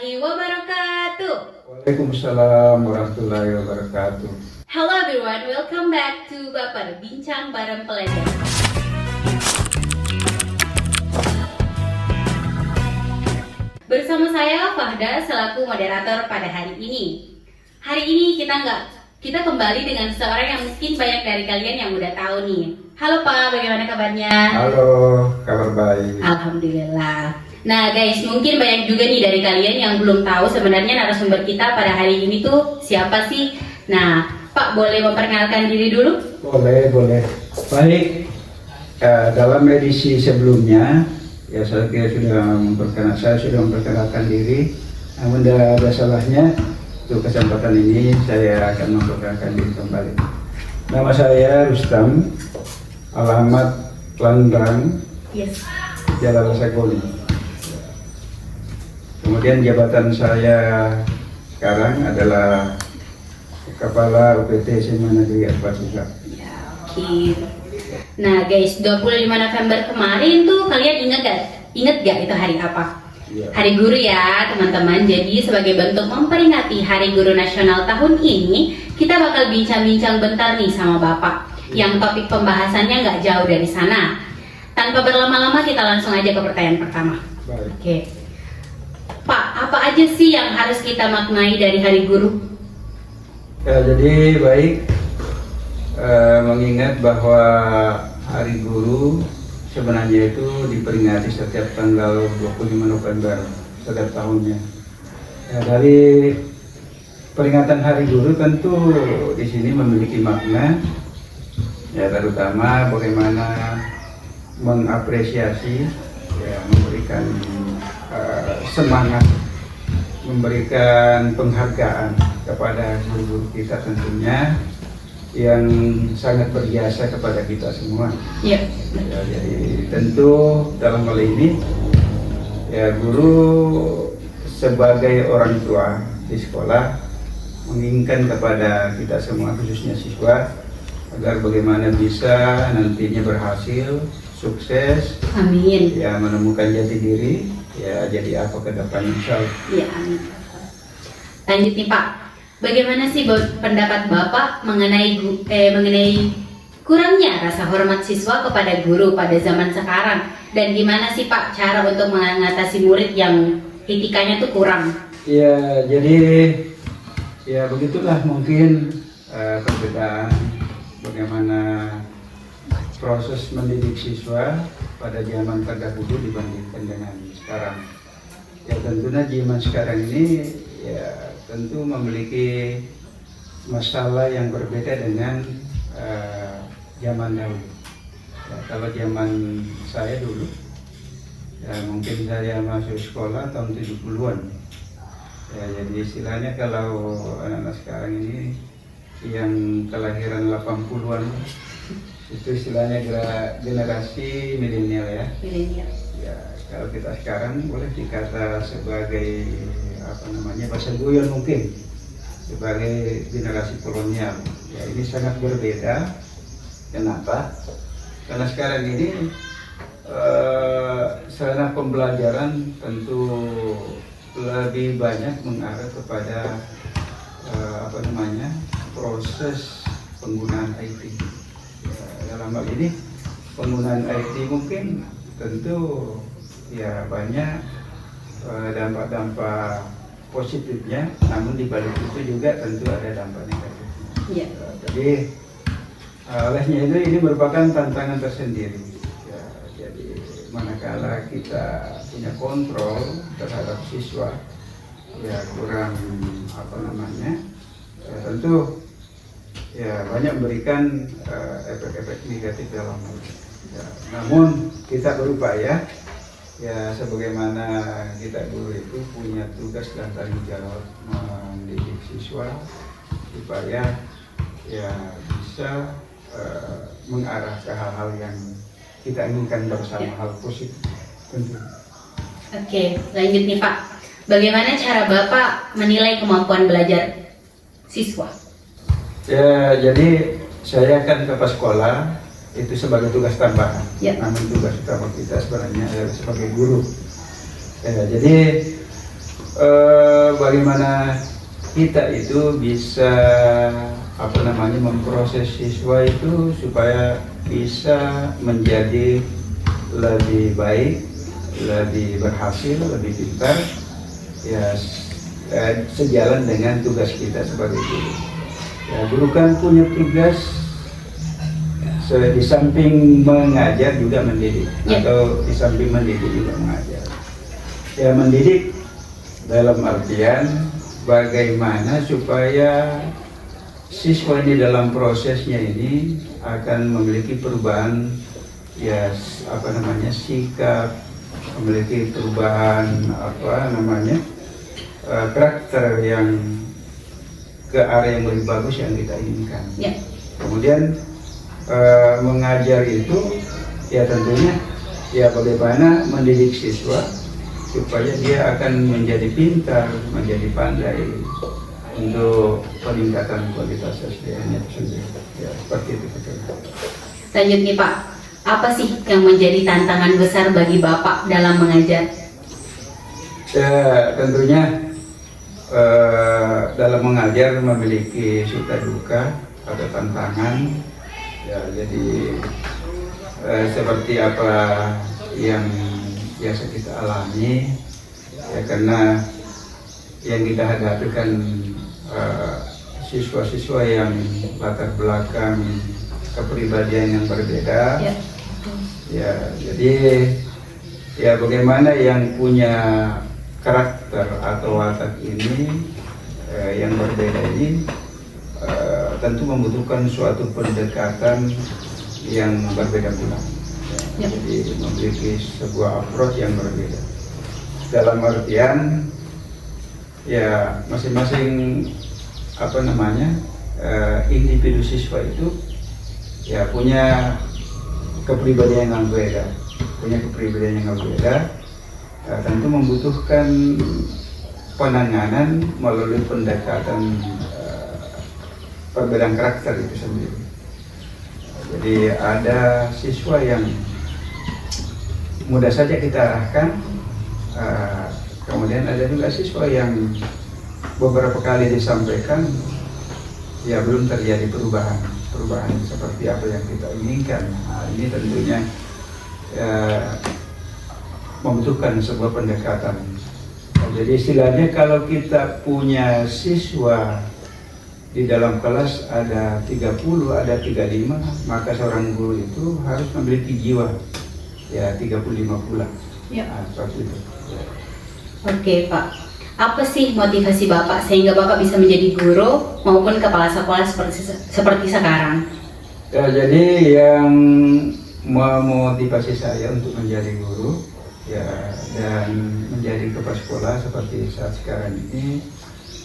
warahmatullahi wabarakatuh. Waalaikumsalam warahmatullahi wabarakatuh. Hello everyone, welcome back to Baper Bincang Bareng Pelajar. Bersama saya Fahda selaku moderator pada hari ini. Hari ini kita kembali dengan seseorang yang mungkin banyak dari kalian yang udah tahu nih. Halo Pak, bagaimana kabarnya? Halo, kabar baik. Alhamdulillah. Nah guys, mungkin banyak juga nih dari kalian yang belum tahu sebenarnya narasumber kita pada hari ini tuh siapa sih? Nah, Pak boleh memperkenalkan diri dulu? Boleh. Baik, dalam edisi sebelumnya, ya saya sudah memperkenalkan diri. Namun tidak ada salahnya, untuk kesempatan ini saya akan memperkenalkan diri kembali. Nama saya Rustam, alamat Landrang, Yes. Jalan Sagoli. Kemudian jabatan saya sekarang adalah Kepala UPT SMA Negeri 4 juga. Ya, oke. Nah guys, 25 November kemarin tuh kalian ingat gak itu hari apa? Iya. Hari Guru ya teman-teman. Jadi sebagai bentuk memperingati Hari Guru Nasional tahun ini, kita bakal bincang-bincang bentar nih sama Bapak. Yang topik pembahasannya nggak jauh dari sana. Tanpa berlama-lama kita langsung aja ke pertanyaan pertama. Baik. Oke. Pak, apa aja sih yang harus kita maknai dari Hari Guru? Ya, jadi baik, mengingat bahwa Hari Guru sebenarnya itu diperingati setiap tanggal 25 November setiap tahunnya. Ya, dari peringatan Hari Guru tentu di sini memiliki makna, ya terutama bagaimana mengapresiasi, ya memberikan semangat, memberikan penghargaan kepada guru-guru kita tentunya yang sangat berjasa kepada kita semua. Iya. Ya, jadi tentu dalam hal ini ya guru sebagai orang tua di sekolah menginginkan kepada kita semua khususnya siswa agar bagaimana bisa nantinya berhasil, sukses, Amin. ya menemukan jati diri, ya jadi apa ke depan insyaallah. Iya, amin. Lanjut nih Pak, bagaimana sih pendapat Bapak mengenai kurangnya rasa hormat siswa kepada guru pada zaman sekarang? Dan gimana sih Pak cara untuk mengatasi murid yang etikanya tuh kurang? Ya, jadi ya begitulah mungkin perbedaan bagaimana proses mendidik siswa pada zaman terdahulu dibandingkan dengan sekarang. Ya tentunya zaman sekarang ini ya tentu memiliki masalah yang berbeda dengan zaman dahulu. Ya, kalau zaman saya dulu, ya mungkin saya masuk sekolah tahun 70-an. Ya, jadi istilahnya kalau anak-anak sekarang ini yang kelahiran 80-an itu istilahnya generasi milenial ya. Milenial. Ya, kalau kita sekarang boleh dikata sebagai apa namanya bahasa guyon mungkin sebagai generasi kolonial. Ya, ini sangat berbeda. Kenapa? Karena sekarang ini sarana pembelajaran tentu lebih banyak mengarah kepada apa namanya proses penggunaan IT. Dalam hal ini penggunaan IT mungkin tentu ya banyak dampak-dampak positifnya, namun di balik itu juga tentu ada dampak negatifnya. Iya. Jadi olehnya itu ini merupakan tantangan tersendiri. Ya, jadi manakala kita punya kontrol terhadap siswa, ya kurang apa namanya, ya, tentu ya banyak memberikan efek-efek negatif dalam hal ini. Ya, namun kita berupaya ya sebagaimana kita guru itu punya tugas dan tanggung jawab mendidik siswa supaya ya bisa mengarah ke hal-hal yang kita inginkan bersama, hal positif tentu. Oke, lanjut nih Pak. Bagaimana cara Bapak menilai kemampuan belajar siswa? Ya, jadi saya akan ke sekolah itu sebagai tugas tambahan. Ya. Namun tugas utama kita sebenarnya adalah sebagai guru. Ya, jadi bagaimana kita itu bisa memproses siswa itu supaya bisa menjadi lebih baik, lebih berhasil, lebih pintar, ya sejalan dengan tugas kita sebagai guru. Ya, guru kan punya tugas di samping mengajar juga mendidik, atau di samping mendidik juga mengajar. Ya, mendidik dalam artian bagaimana supaya siswa ini dalam prosesnya ini akan memiliki perubahan, ya sikap, memiliki perubahan karakter yang ke arah yang lebih bagus yang kita inginkan. Kemudian mengajar itu ya tentunya ya bagaimana mendidik siswa supaya dia akan menjadi pintar, menjadi pandai untuk peningkatan kualitas SDM-nya sendiri. Ya, seperti itu. Lanjut nih Pak, apa sih yang menjadi tantangan besar bagi Bapak dalam mengajar? Ya, tentunya dalam mengajar memiliki suka duka atau tantangan. Ya, jadi seperti apa yang biasa kita alami, ya karena yang kita hadapi kan siswa-siswa yang latar belakang kepribadian yang berbeda. Ya, jadi ya bagaimana yang punya karakter atau watak ini yang berbeda ini tentu membutuhkan suatu pendekatan yang berbeda pula. Jadi memiliki sebuah approach yang berbeda. Dalam artian ya masing-masing individu siswa itu ya punya kepribadian yang berbeda, tentu membutuhkan penanganan melalui pendekatan perbedaan karakter itu sendiri. Jadi ada siswa yang mudah saja kita arahkan, kemudian ada juga siswa yang beberapa kali disampaikan ya belum terjadi perubahan seperti apa yang kita inginkan. Nah, ini tentunya membutuhkan sebuah pendekatan. Jadi istilahnya kalau kita punya siswa di dalam kelas ada 30, ada 35, maka seorang guru itu harus memiliki jiwa ya 35 pula. Nah, seperti itu. Oke Pak, apa sih motivasi Bapak sehingga Bapak bisa menjadi guru maupun kepala sekolah seperti sekarang? Ya, jadi yang memotivasi saya untuk menjadi guru ya dan menjadi kepala sekolah seperti saat sekarang ini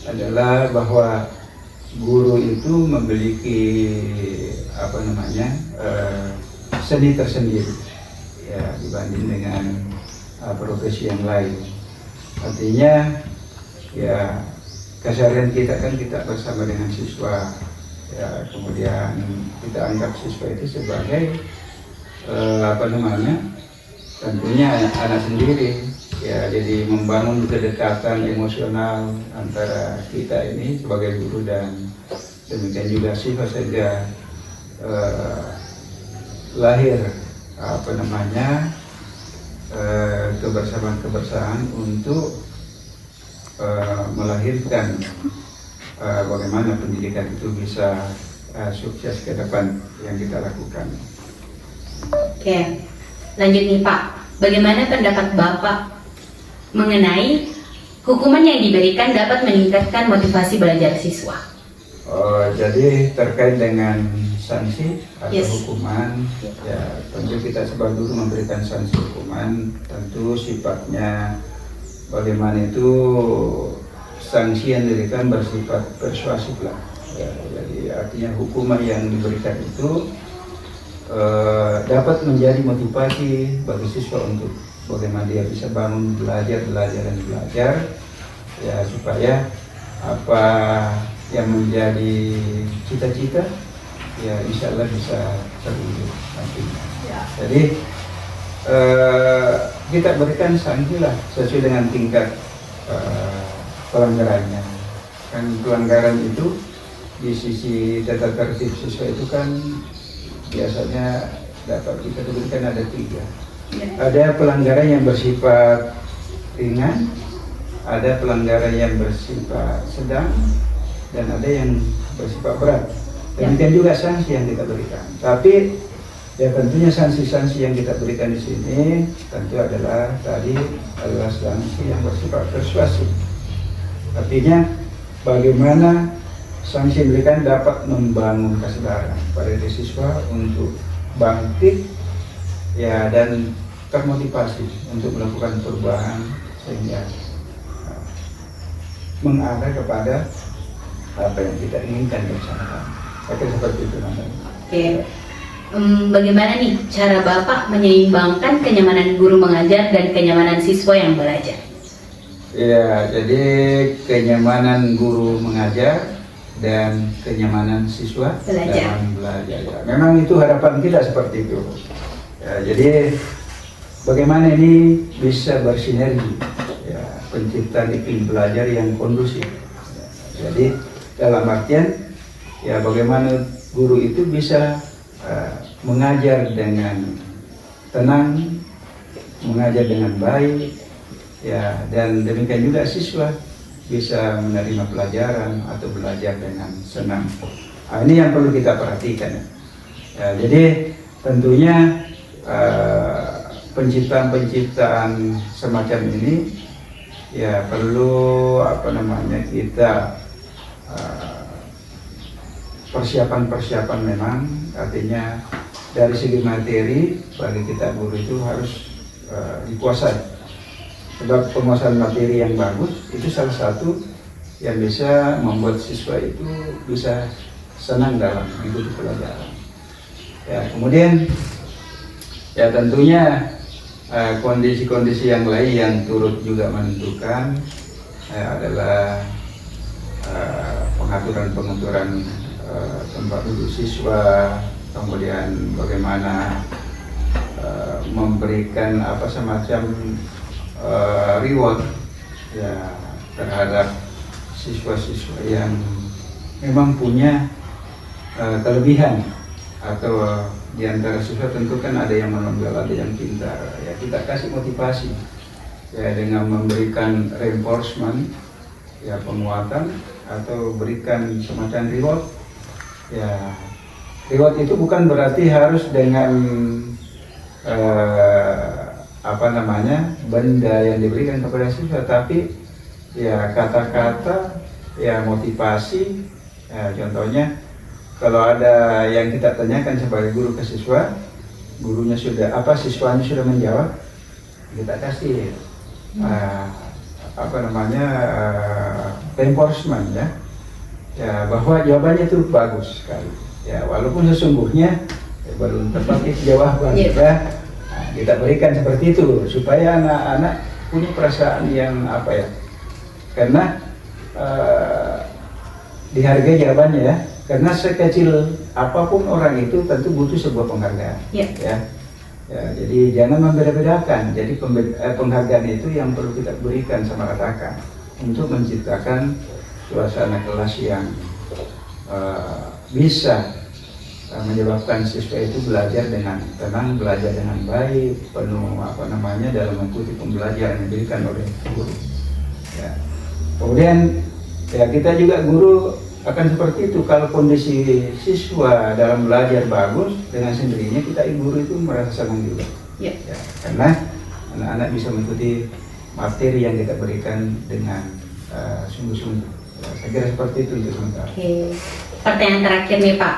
adalah bahwa guru itu memiliki seni tersendiri ya dibanding dengan profesi yang lain. Artinya ya keseharian kita kan kita bersama dengan siswa ya, kemudian kita anggap siswa itu sebagai tentunya anak sendiri ya, jadi membangun kedekatan emosional antara kita ini sebagai guru dan demikian juga siswa sehingga lahir kebersamaan untuk melahirkan bagaimana pendidikan itu bisa sukses ke depan yang kita lakukan. Oke, lanjut nih Pak, bagaimana pendapat Bapak mengenai hukuman yang diberikan dapat meningkatkan motivasi belajar siswa? Jadi terkait dengan sanksi atau hukuman, ya tentu kita sebagai guru memberikan sanksi hukuman, tentu sifatnya bagaimana itu sanksi yang diberikan bersifat persuasif lah. Ya, jadi artinya hukuman yang diberikan itu dapat menjadi motivasi bagi siswa untuk bagaimana dia bisa bangun belajar ya supaya apa yang menjadi cita-cita ya insya Allah bisa terwujud nantinya. Jadi kita berikan sanksi lah sesuai dengan tingkat pelanggarannya. Kan pelanggaran itu di sisi tata tertib siswa itu kan biasanya dapat dikategorikan ada 3. Ada pelanggaran yang bersifat ringan, ada pelanggaran yang bersifat sedang, dan ada yang bersifat berat. Demikian juga sanksi yang kita berikan. Tapi ya tentunya sanksi-sanksi yang kita berikan di sini tentu adalah sanksi yang bersifat persuasif. Artinya bagaimana sanksi yang diberikan dapat membangun kesadaran pada siswa untuk bangkit ya dan termotivasi untuk melakukan perubahan sehingga mengarah kepada apa yang kita inginkan bersama. Oke, seperti itu namanya. Oke. Bagaimana nih cara Bapak menyeimbangkan kenyamanan guru mengajar dan kenyamanan siswa yang belajar? Ya, jadi kenyamanan guru mengajar dan kenyamanan siswa dalam belajar. Ya, memang itu harapan kita seperti itu. Ya, jadi bagaimana ini bisa bersinergi, ya, penciptaan iklim belajar yang kondusif. Ya, jadi dalam artian, ya bagaimana guru itu bisa mengajar dengan tenang, mengajar dengan baik, ya, dan demikian juga siswa bisa menerima pelajaran atau belajar dengan senang. Nah, ini yang perlu kita perhatikan. Ya, jadi tentunya penciptaan semacam ini ya perlu kita persiapan memang, artinya dari segi materi bagi kita guru itu harus dikuasai. Sebab penguasaan materi yang bagus itu salah satu yang bisa membuat siswa itu bisa senang dalam mengikuti pelajaran. Ya, kemudian ya tentunya kondisi-kondisi yang lain yang turut juga menentukan adalah pengaturan tempat duduk siswa, kemudian bagaimana memberikan semacam reward ya terhadap siswa-siswa yang memang punya kelebihan, atau di antara siswa tentu kan ada yang menonjol, ada yang pintar, ya kita kasih motivasi ya dengan memberikan reinforcement, ya penguatan, atau berikan semacam reward. Ya, reward itu bukan berarti harus dengan benda yang diberikan kepada siswa, tapi ya kata-kata, ya motivasi. Ya, contohnya kalau ada yang kita tanyakan sebagai guru ke siswa, siswanya sudah menjawab, kita kasih reinforcement ya bahwa jawabannya itu bagus sekali. Ya, walaupun sesungguhnya belum tepat jawaban, ya. Nah, kita berikan seperti itu supaya anak-anak punya perasaan yang karena dihargai jawabannya, ya. Karena sekecil apapun orang itu tentu butuh sebuah penghargaan. Ya. Ya, jadi jangan membeda-bedakan. Jadi penghargaan itu yang perlu kita berikan sama ratakan untuk menciptakan suasana kelas yang bisa menyebabkan siswa itu belajar dengan tenang, belajar dengan baik, penuh dalam mengikuti pembelajaran yang diberikan oleh guru. Ya. Kemudian ya kita juga guru akan seperti itu. Kalau kondisi siswa dalam belajar bagus, dengan sendirinya kita guru itu merasa senang juga. Ya, karena anak-anak bisa mengikuti materi yang kita berikan dengan sungguh-sungguh. Saya kira seperti itu sementara. Oke. Pertanyaan terakhir nih Pak,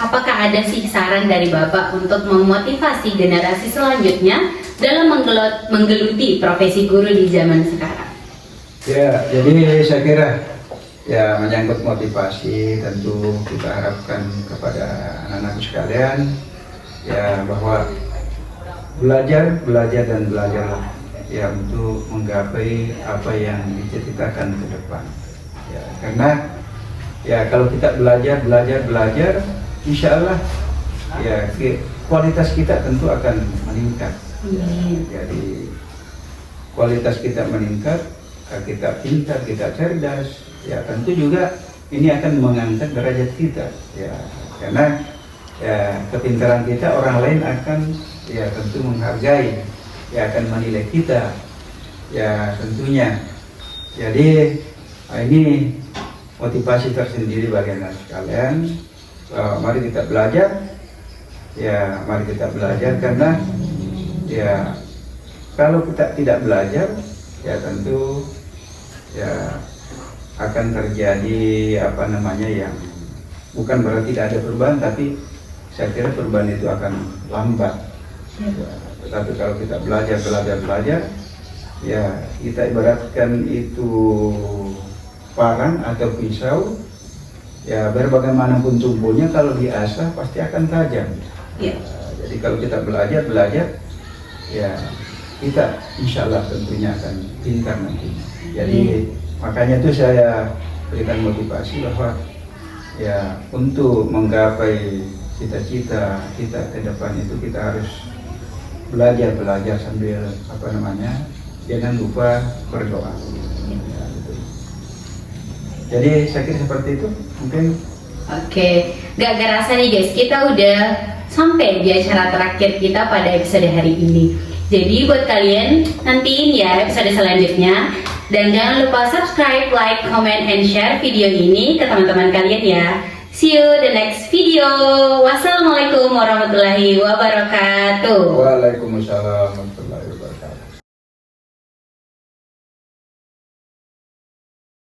apakah ada sih saran dari Bapak untuk memotivasi generasi selanjutnya dalam menggeluti profesi guru di zaman sekarang? Ya, jadi saya kira ya menyangkut motivasi tentu kita harapkan kepada anak-anak sekalian ya bahwa belajar ya untuk menggapai apa yang diciptakan ke depan. Ya, karena ya kalau kita belajar, insya Allah ya kualitas kita tentu akan meningkat. Ya, jadi kualitas kita meningkat, kita pintar, kita cerdas, ya tentu juga ini akan mengangkat derajat kita, ya karena ya kepintaran kita orang lain akan ya tentu menghargai, ya akan menilai kita, ya tentunya. Jadi ini motivasi tersendiri bagi anak sekalian. Mari kita belajar, ya mari kita belajar karena ya kalau kita tidak belajar, ya tentu ya akan terjadi apa namanya yang bukan berarti tidak ada perubahan, tapi saya kira perubahan itu akan lambat. Ya, tetapi kalau kita belajar, ya kita ibaratkan itu parang atau pisau, ya bagaimanapun tubuhnya kalau diasah pasti akan tajam. Ya. Jadi kalau kita belajar, ya kita insya Allah tentunya akan pintar nantinya. Jadi makanya itu saya berikan motivasi bahwa ya untuk menggapai cita-cita kita ke depan itu kita harus belajar sambil apa namanya, jangan lupa berdoa. Ya, gitu. Jadi saya kira seperti itu mungkin. Oke, gak kerasa nih guys, kita udah sampai di acara terakhir kita pada episode hari ini. Jadi buat kalian nantiin ya episode selanjutnya. Dan jangan lupa subscribe, like, comment, and share video ini ke teman-teman kalian ya. See you the next video. Wassalamualaikum warahmatullahi wabarakatuh. Waalaikumsalam.